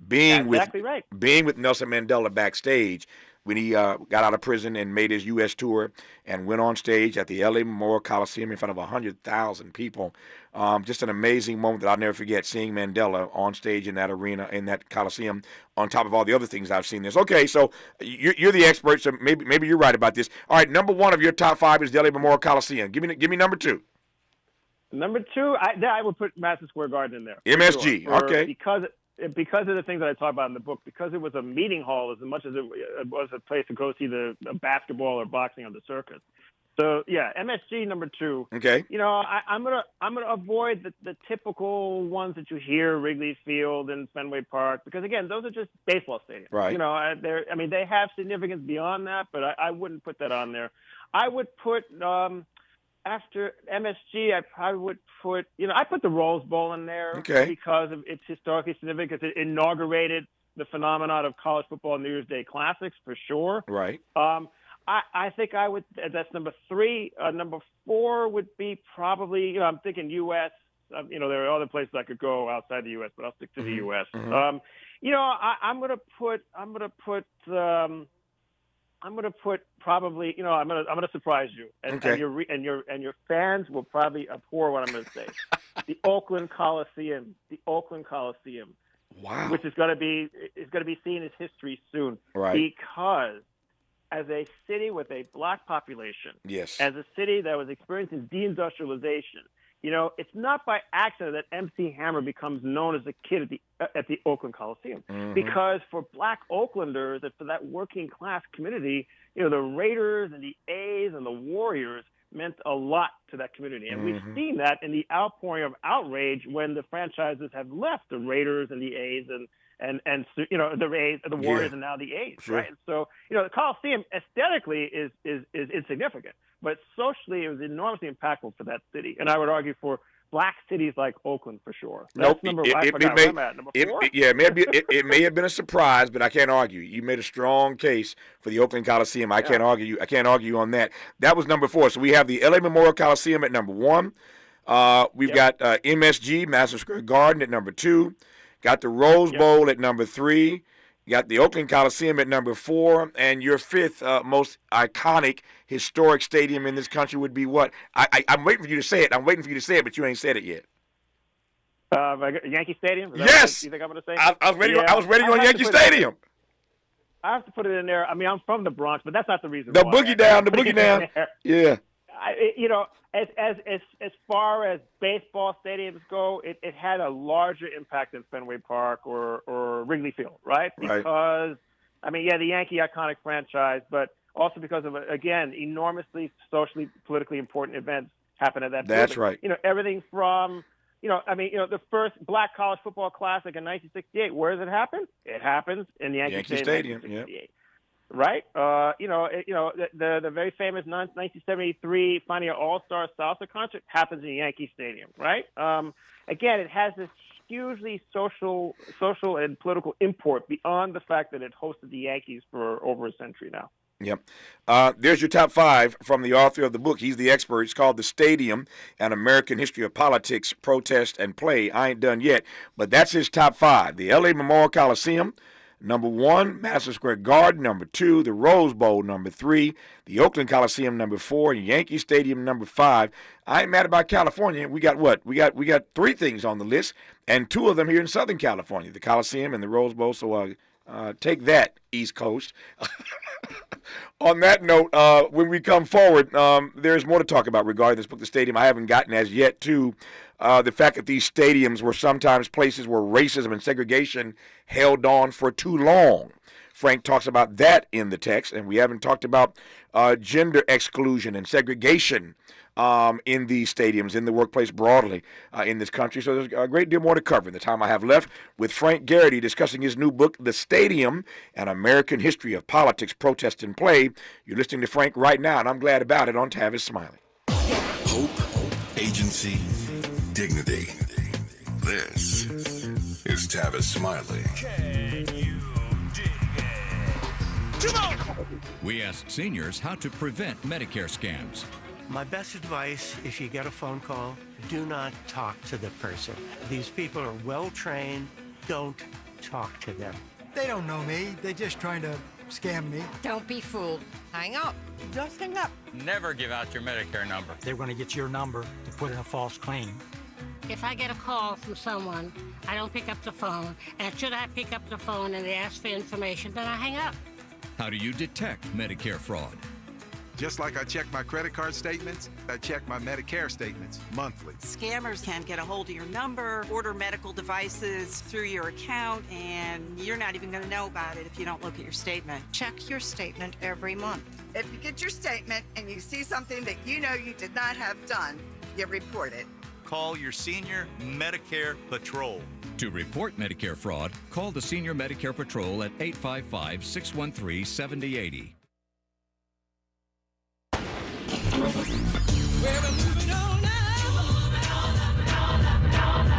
being with Nelson Mandela backstage. when he got out of prison and made his U.S. tour and went on stage at the L.A. Memorial Coliseum in front of 100,000 people. Just an amazing moment that I'll never forget, seeing Mandela on stage in that arena, in that Coliseum, on top of all the other things I've seen this. Okay, so you're the expert, so maybe you're right about this. All right, number one of your top 5 is the L.A. Memorial Coliseum. Give me number 2. Number 2, I would put Madison Square Garden in there. MSG, sure. okay. Because of the things that I talk about in the book, because it was a meeting hall as much as it was a place to go see the basketball or boxing on the circuit. So yeah, MSG number 2. Okay. You know, I'm gonna avoid the typical ones that you hear, Wrigley Field and Fenway Park, because again, those are just baseball stadiums. Right. You know, they have significance beyond that, but I wouldn't put that on there. I would put after MSG, I probably would put, I put the Rose Bowl in there because of its historically significance. It inaugurated the phenomenon of college football New Year's Day classics for sure. Right. I think I would. That's number 3. Number 4 would be probably. I'm thinking U.S. There are other places I could go outside the U.S., but I'll stick to the U.S. Mm-hmm. I'm gonna put probably. I'm gonna surprise you, and your fans will probably abhor what I'm gonna say. The Oakland Coliseum. Wow. Which is gonna be seen as history soon. Right. Because as a city with a black population, yes, as a city that was experiencing deindustrialization, it's not by accident that MC Hammer becomes known as a kid at the Oakland Coliseum. Mm-hmm. Because for black Oaklanders and for that working class community, the Raiders and the A's and the Warriors meant a lot to that community. And we've seen that in the outpouring of outrage when the franchises have left the Raiders and the A's and the Rays, the Warriors, and now the A's, sure. right? So the Coliseum aesthetically is insignificant, but socially it was enormously impactful for that city, and I would argue for black cities like Oakland for sure. That's number 4. It may have been a surprise, but I can't argue. You made a strong case for the Oakland Coliseum. I can't argue on that. That was number 4. So we have the L.A. Memorial Coliseum at number 1. We've got MSG, Madison Square Garden, at number 2. Got the Rose Bowl at number 3. You got the Oakland Coliseum at number 4. And your 5th most iconic historic stadium in this country would be what? I'm waiting for you to say it. But you ain't said it yet. Yankee Stadium? Yes. You think I'm going to say? I was ready on Yankee Stadium. I have to put it in there. I mean, I'm from the Bronx, but that's not the reason. The boogie down. Yeah. As far as baseball stadiums go, it had a larger impact than Fenway Park or Wrigley Field, right? Because, the Yankee iconic franchise, but also because of, again, enormously socially, politically important events happen at that building. That's right. Everything from, the first Black College Football Classic in 1968, where does it happen? It happens in Yankee Stadium. Yeah. Right? The very famous 1973 Finding Your All-Star Salsa concert happens in Yankee Stadium, right? Again, it has this hugely social and political import beyond the fact that it hosted the Yankees for over a century now. Yep. There's your top 5 from the author of the book. He's the expert. It's called The Stadium, An American History of Politics, Protest, and Play. I ain't done yet, but that's his top 5. The L.A. Memorial Coliseum, number 1, Madison Square Garden, number 2, the Rose Bowl, number 3, the Oakland Coliseum, number 4, and Yankee Stadium, number 5. I ain't mad about California. We got what? We got 3 things on the list, and 2 of them here in Southern California, the Coliseum and the Rose Bowl. So take that, East Coast. On that note, when we come forward, there's more to talk about regarding this book, The Stadium. I haven't gotten as yet to the fact that these stadiums were sometimes places where racism and segregation held on for too long. Frank talks about that in the text, and we haven't talked about gender exclusion and segregation in these stadiums, in the workplace broadly in this country. So there's a great deal more to cover in the time I have left with Frank Garrity discussing his new book, The Stadium, An American History of Politics, Protest, and Play. You're listening to Frank right now, and I'm glad about it on Tavis Smiley. Hope, agency, dignity. This is Tavis Smiley. Can you dig it? Come on! We asked seniors how to prevent Medicare scams. My best advice, if you get a phone call, do not talk to the person. These people are well trained. Don't talk to them. They don't know me. They're just trying to Scam me. Don't be fooled. Hang up. Just hang up. Never give out your Medicare number. They're going to get your number to put in a false claim. If I get a call from someone, I don't pick up the phone. And should I pick up the phone and they ask for information, then I hang up. How do you detect Medicare fraud? Just like I check my credit card statements, I check my Medicare statements monthly. Scammers can get a hold of your number, order medical devices through your account, and you're not even going to know about it if you don't look at your statement. Check your statement every month. If you get your statement and you see something that you know you did not have done, you report it. Call your senior Medicare Patrol. To report Medicare fraud, call the Senior Medicare Patrol at 855-613-7080.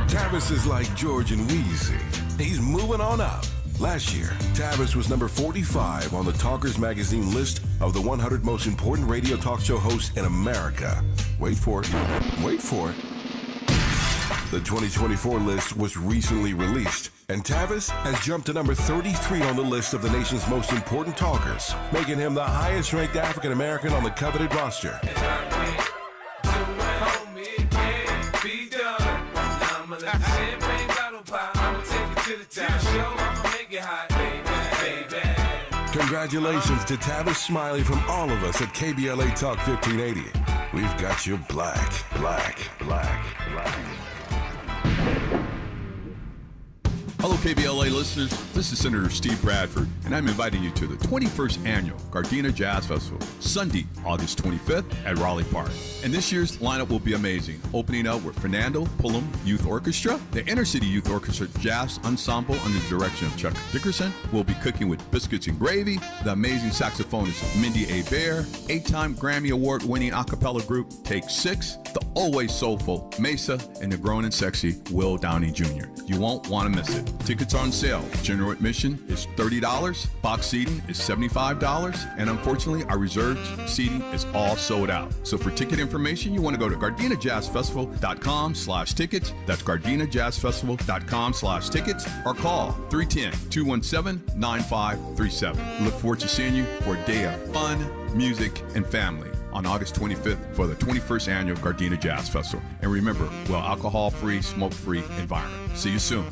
Tavis is like George and Wheezy. He's moving on up. Last year, Tavis was number 45 on the Talkers magazine list of the 100 most important radio talk show hosts in America. Wait for it. Wait for it. The 2024 list was recently released, and Tavis has jumped to number 33 on the list of the nation's most important talkers, making him the highest-ranked African-American on the coveted roster. Congratulations to Tavis Smiley from all of us at KBLA Talk 1580. We've got you black. Hello, KBLA listeners. This is Senator Steve Bradford, and I'm inviting you to the 21st Annual Gardena Jazz Festival, Sunday, August 25th at Raleigh Park. And this year's lineup will be amazing, opening up with Fernando Pullum Youth Orchestra. The Inner City Youth Orchestra Jazz Ensemble under the direction of Chuck Dickerson will be cooking with biscuits and gravy. The amazing saxophonist Mindy A. Bear, 8-time Grammy Award-winning a cappella group Take 6, the always soulful Mesa, and the grown and sexy Will Downey Jr. You won't want to miss it. Tickets are on sale. General admission is $30. Box seating is $75. And unfortunately, our reserved seating is all sold out. So for ticket information, you want to go to GardenaJazzFestival.com/tickets. That's GardenaJazzFestival.com/tickets. Or call 310-217-9537. Look forward to seeing you for a day of fun, music, and family on August 25th for the 21st Annual Gardena Jazz Festival. And remember, well, alcohol-free, smoke-free environment. See you soon.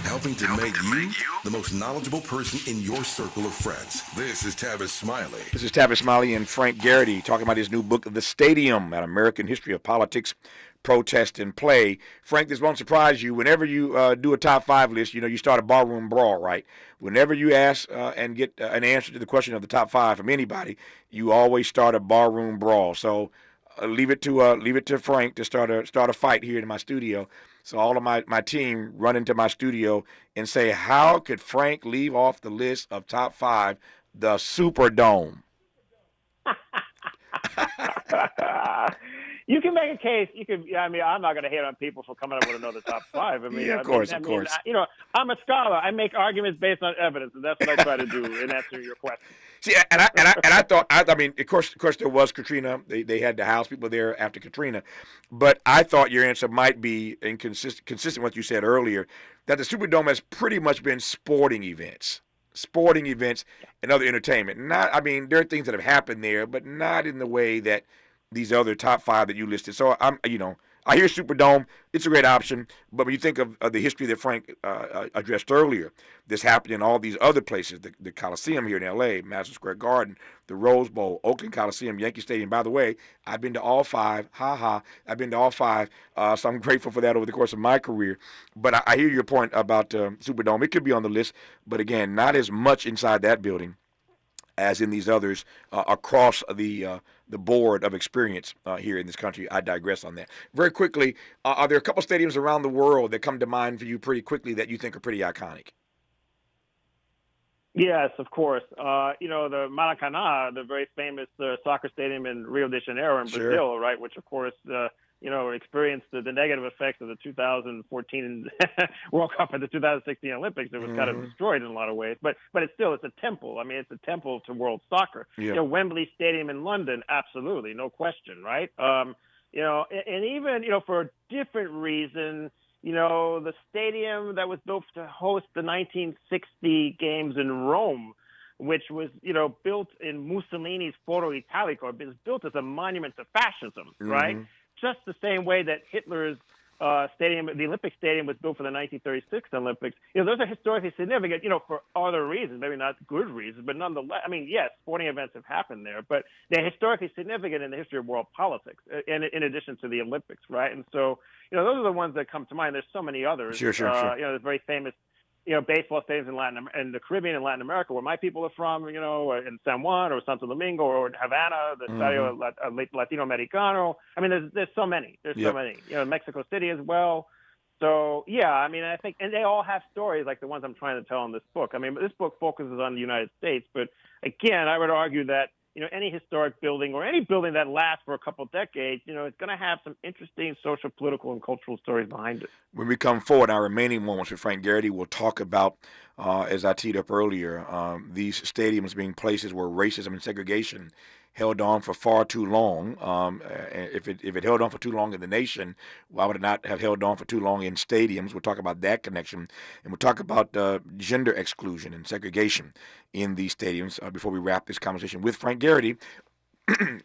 Helping to make you the most knowledgeable person in your circle of friends. This is Tavis Smiley. This is Tavis Smiley and Frank Garrity talking about his new book, The Stadium, An American History of Politics, Protest, and Play. Frank, this won't surprise you. Whenever you do a top 5 list, you start a barroom brawl, right? Whenever you ask and get an answer to the question of the top 5 from anybody, you always start a barroom brawl. So leave it to Frank to start a fight here in my studio. So all of my team run into my studio and say, how could Frank leave off the list of top 5 the Superdome? You can make a case. I'm not going to hate on people for coming up with another top 5. Yeah, of course. I'm a scholar. I make arguments based on evidence, and that's what I try to do in answering your question. See, and I thought, of course, there was Katrina. They had the house people there after Katrina, but I thought your answer might be consistent with what you said earlier, that the Superdome has pretty much been sporting events and other entertainment. There are things that have happened there, but not in the way that these other top 5 that you listed. So I hear Superdome. It's a great option. But when you think of the history that Frank addressed earlier, this happened in all these other places, the Coliseum here in L.A., Madison Square Garden, the Rose Bowl, Oakland Coliseum, Yankee Stadium. By the way, I've been to all 5. I've been to all 5. So I'm grateful for that over the course of my career. But I hear your point about Superdome. It could be on the list, but again, not as much inside that building as in these others across the board of experience here in this country. I digress on that. Very quickly, are there a couple stadiums around the world that come to mind for you pretty quickly that you think are pretty iconic? Yes, of course. The Maracanã, the very famous soccer stadium in Rio de Janeiro in Brazil, right, which, of course, experienced the negative effects of the 2014 World Cup and the 2016 Olympics. It was kind of destroyed in a lot of ways, but it's a temple. It's a temple to world soccer. Yeah. Wembley Stadium in London, absolutely, no question, right? And even, for a different reason, the stadium that was built to host the 1960 games in Rome, which was, built in Mussolini's Foro Italico, it was built as a monument to fascism, right? Just the same way that Hitler's stadium, the Olympic Stadium, was built for the 1936 Olympics. Those are historically significant, for other reasons, maybe not good reasons, but nonetheless, yes, sporting events have happened there, but they're historically significant in the history of world politics, in addition to the Olympics, right? And so, those are the ones that come to mind. There's so many others. Sure. There's very famous, baseball stadiums in the Caribbean and Latin America, where my people are from, in San Juan or Santo Domingo or Havana, the Estadio Latinoamericano. I mean, there's so many. So many. Mexico City as well. So, I think, and they all have stories like the ones I'm trying to tell in this book. I mean, this book focuses on the United States, but again, I would argue that any historic building or any building that lasts for a couple decades, it's going to have some interesting social, political, and cultural stories behind it. When we come forward, our remaining moments with Frank Garrity, we'll talk about, as I teed up earlier, these stadiums being places where racism and segregation held on for far too long. If it held on for too long in the nation, why would it not have held on for too long in stadiums? We'll talk about that connection. And we'll talk about gender exclusion and segregation in these stadiums before we wrap this conversation with Frank Garrity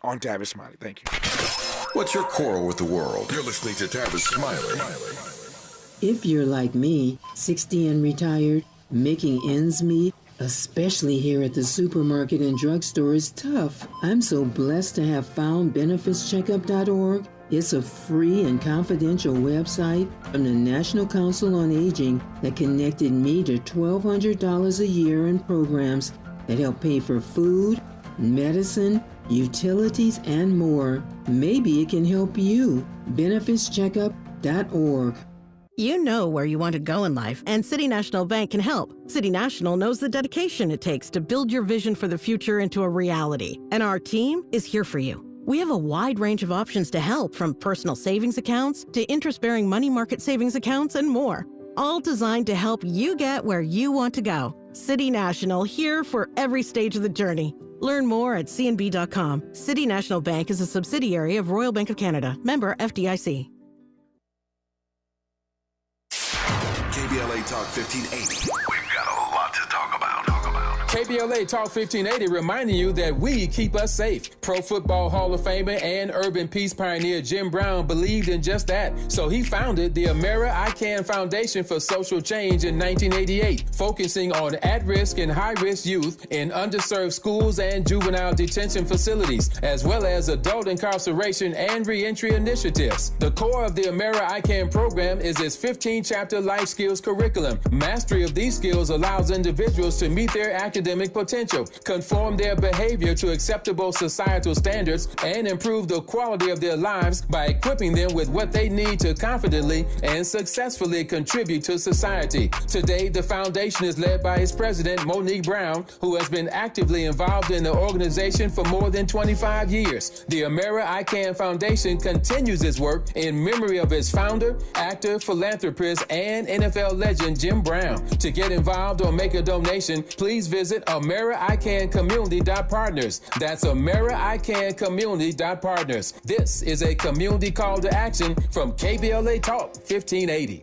on Tavis Smiley. Thank you. What's your quarrel with the world? You're listening to Tavis Smiley. If you're like me, 60 and retired, making ends meet, especially here at the supermarket and drugstore, is tough. I'm so blessed to have found benefitscheckup.org. It's a free and confidential website from the National Council on Aging that connected me to $1,200 a year in programs that help pay for food, medicine, utilities, and more. Maybe it can help you. benefitscheckup.org. You know where you want to go in life, and City National Bank can help. City National knows the dedication it takes to build your vision for the future into a reality, and our team is here for you. We have a wide range of options to help, from personal savings accounts to interest-bearing money market savings accounts and more, all designed to help you get where you want to go. City National, here for every stage of the journey. Learn more at cnb.com. City National Bank is a subsidiary of Royal Bank of Canada, member FDIC. KBLA Talk 1580. We've got a lot to talk about. KBLA Talk 1580 reminding you that we keep us safe. Pro Football Hall of Famer and urban peace pioneer Jim Brown believed in just that. So he founded the Amera I Can Foundation for Social Change in 1988, focusing on at-risk and high-risk youth in underserved schools and juvenile detention facilities, as well as adult incarceration and reentry initiatives. The core of the Amera I Can program is its 15-chapter life skills curriculum. Mastery of these skills allows individuals to meet their academic potential, conform their behavior to acceptable societal standards, and improve the quality of their lives by equipping them with what they need to confidently and successfully contribute to society. Today, the foundation is led by its president, Monique Brown, who has been actively involved in the organization for more than 25 years. The Amera I Can Foundation continues its work in memory of its founder, actor, philanthropist, and NFL legend Jim Brown. To get involved or make a donation, please visit AmeriCanCommunity.partners. That's AmeriCanCommunity.partners. This is a community call to action from KBLA Talk 1580.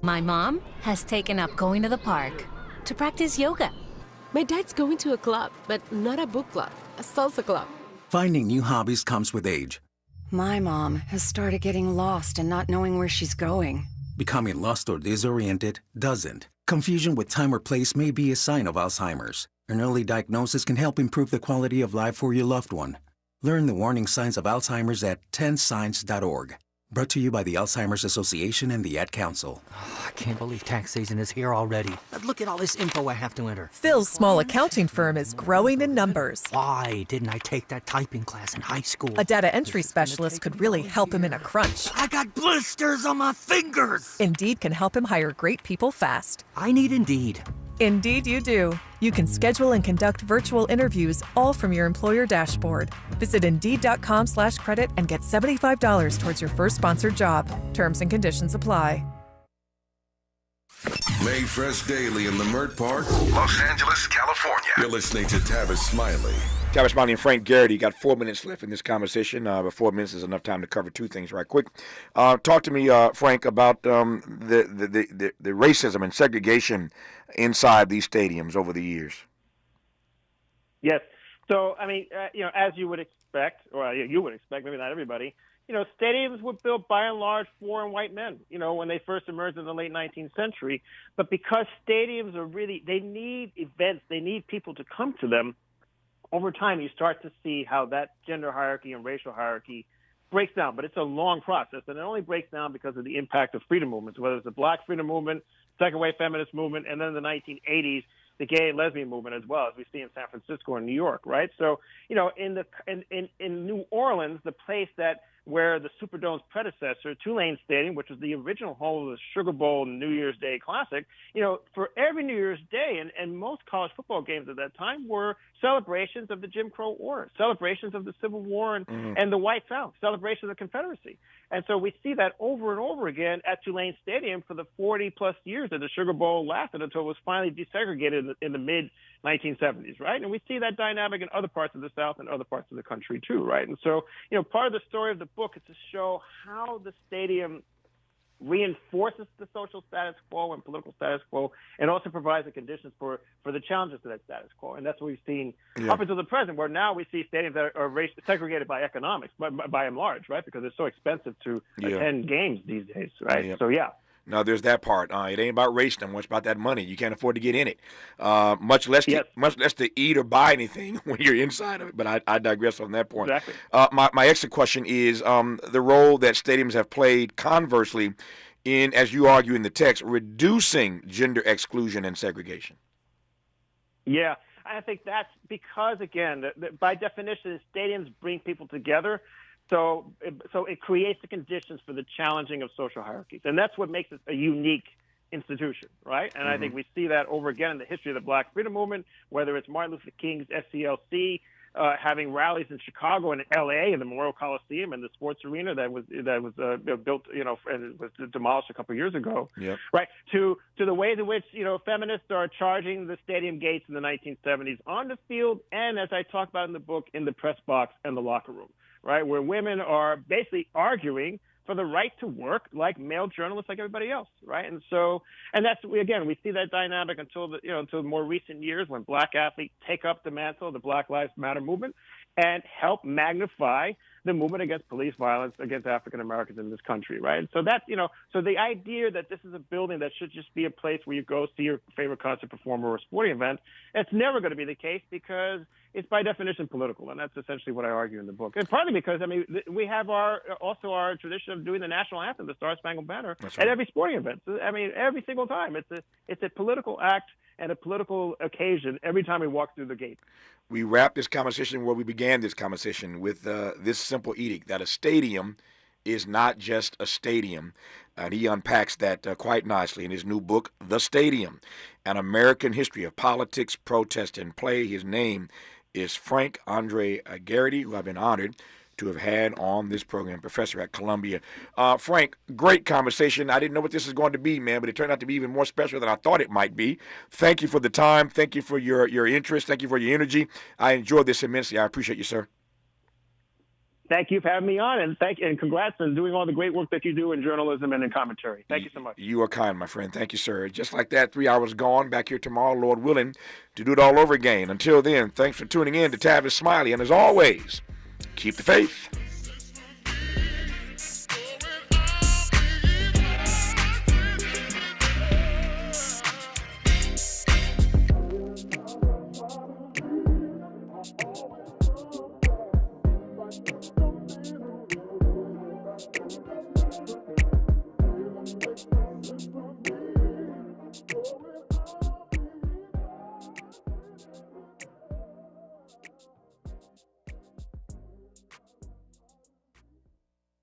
My mom has taken up going to the park to practice yoga. My dad's going to a club, but not a book club, a salsa club. Finding new hobbies comes with age. My mom has started getting lost and not knowing where she's going. Becoming lost or disoriented doesn't. Confusion with time or place may be a sign of Alzheimer's. An early diagnosis can help improve the quality of life for your loved one. Learn the warning signs of Alzheimer's at 10signs.org. Brought to you by the Alzheimer's Association and the Ad Council. Oh, I can't believe tax season is here already. Look at all this info I have to enter. Phil's small accounting firm is growing in numbers. Why didn't I take that typing class in high school? A data entry specialist could really help him in a crunch. I got blisters on my fingers. Indeed can help him hire great people fast. I need Indeed. Indeed you do. You can schedule and conduct virtual interviews all from your employer dashboard. Visit Indeed.com/credit and get $75 towards your first sponsored job. Terms and conditions apply. Made fresh daily in the Mert Park, Los Angeles, California. You're listening to Tavis Smiley. Tavis, Smiley, and Frank Garrity. Got 4 minutes left in this conversation, but 4 minutes is enough time to cover two things right quick. Talk to me, Frank, about the racism and segregation inside these stadiums over the years. Yes. So, I mean, as you would expect, or you would expect, maybe not everybody, stadiums were built by and large for white men, when they first emerged in the late 19th century. But because stadiums are they need events, they need people to come to them, over time you start to see how that gender hierarchy and racial hierarchy breaks down. But it's a long process, and it only breaks down because of the impact of freedom movements, whether it's the Black freedom movement, second wave feminist movement, and then in the 1980s, the gay and lesbian movement as well, as we see in San Francisco and New York, right? So, in New Orleans, the place where the Superdome's predecessor, Tulane Stadium, which was the original home of the Sugar Bowl New Year's Day Classic, for every New Year's Day and most college football games at that time were celebrations of the Jim Crow era, celebrations of the Civil War and the White South, celebrations of the Confederacy. And so we see that over and over again at Tulane Stadium for the 40-plus years that the Sugar Bowl lasted until it was finally desegregated in the mid-1970s, right? And we see that dynamic in other parts of the South and other parts of the country too, right? And so, part of the story of the book is to show how the stadium reinforces the social status quo and political status quo, and also provides the conditions for the challenges to that status quo. And that's what we've seen up until the present, where now we see stadiums that are segregated by economics, by and large, right? Because it's so expensive to attend games these days, right? Yeah. So, No, there's that part. It ain't about race no more. It's about that money. You can't afford to get in it. Much less to eat or buy anything when you're inside of it. But I digress on that point. Exactly. My extra question is the role that stadiums have played conversely in, as you argue in the text, reducing gender exclusion and segregation. Yeah, I think that's because, again, by definition, stadiums bring people together. So it creates the conditions for the challenging of social hierarchies. And that's what makes it a unique institution, right? And I think we see that over again in the history of the Black freedom movement, whether it's Martin Luther King's SCLC, having rallies in Chicago and L.A. in the Memorial Coliseum and the sports arena that was built, and was demolished a couple of years ago, right? To the ways in which, feminists are charging the stadium gates in the 1970s on the field, and as I talk about in the book, in the press box and the locker room. Right, where women are basically arguing for the right to work like male journalists, like everybody else, right? And that's, again, we see that dynamic until more recent years, when Black athletes take up the mantle of the Black Lives Matter movement and help magnify the movement against police violence against African Americans in this country, right? So that's, so the idea that this is a building that should just be a place where you go see your favorite concert performer or sporting event, it's never going to be the case, because it's by definition political, and that's essentially what I argue in the book. And partly because, we have our tradition of doing the national anthem, the Star Spangled Banner, at every sporting event. Every single time. It's a political act and a political occasion every time we walk through the gate. We wrap this conversation where we began this conversation with this simple edict, that a stadium is not just a stadium. And he unpacks that quite nicely in his new book, The Stadium, An American History of Politics, Protest, and Play. His name is Frank Andre Garrity, who I've been honored to have had on this program, professor at Columbia. Frank, great conversation. I didn't know what this was going to be, man, but it turned out to be even more special than I thought it might be. Thank you for the time. Thank you for your interest. Thank you for your energy. I enjoyed this immensely. I appreciate you, sir. Thank you for having me on, and congrats on doing all the great work that you do in journalism and in commentary. Thank you so much. You are kind, my friend. Thank you, sir. Just like that, 3 hours gone. Back here tomorrow, Lord willing, to do it all over again. Until then, thanks for tuning in to Tavis Smiley, and as always, keep the faith.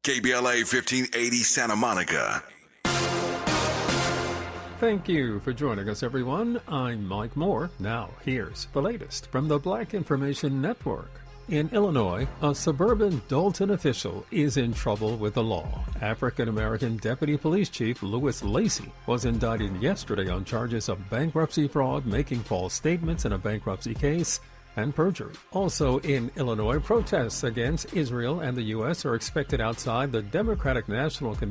KBLA 1580 Santa Monica. Thank you for joining us, everyone. I'm Mike Moore. Now, here's the latest from the Black Information Network. In Illinois, a suburban Dalton official is in trouble with the law. African-American Deputy Police Chief Louis Lacey was indicted yesterday on charges of bankruptcy fraud, making false statements in a bankruptcy case, and perjury. Also in Illinois, protests against Israel and the U.S. are expected outside the Democratic National Convention